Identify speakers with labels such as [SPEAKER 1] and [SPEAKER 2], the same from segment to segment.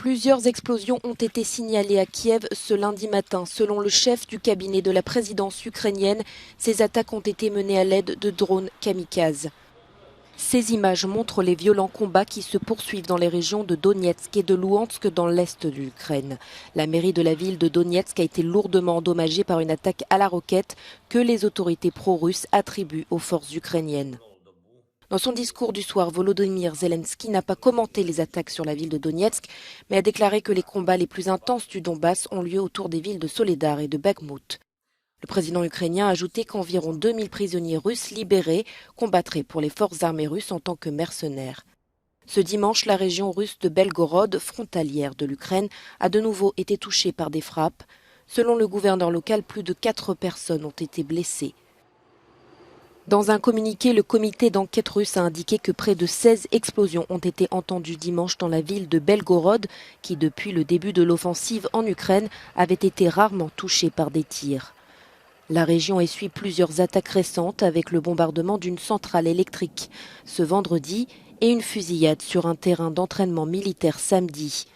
[SPEAKER 1] Plusieurs explosions ont été signalées à Kiev ce lundi matin. Selon le chef du cabinet de la présidence ukrainienne, ces attaques ont été menées à l'aide de drones kamikazes. Ces images montrent les violents combats qui se poursuivent dans les régions de Donetsk et de Louhansk dans l'est de l'Ukraine. La mairie de la ville de Donetsk a été lourdement endommagée par une attaque à la roquette que les autorités pro-russes attribuent aux forces ukrainiennes. Dans son discours du soir, Volodymyr Zelensky n'a pas commenté les attaques sur la ville de Donetsk, mais a déclaré que les combats les plus intenses du Donbass ont lieu autour des villes de Soledar et de Bakhmout. Le président ukrainien a ajouté qu'environ 2000 prisonniers russes libérés combattraient pour les forces armées russes en tant que mercenaires. Ce dimanche, la région russe de Belgorod, frontalière de l'Ukraine, a de nouveau été touchée par des frappes. Selon le gouverneur local, plus de 4 personnes ont été blessées. Dans un communiqué, le comité d'enquête russe a indiqué que près de 16 explosions ont été entendues dimanche dans la ville de Belgorod, qui depuis le début de l'offensive en Ukraine avait été rarement touchée par des tirs. La région essuie plusieurs attaques récentes avec le bombardement d'une centrale électrique ce vendredi et une fusillade sur un terrain d'entraînement militaire samedi.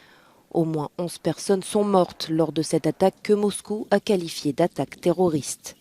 [SPEAKER 1] Au moins 11 personnes sont mortes lors de cette attaque que Moscou a qualifiée d'attaque terroriste.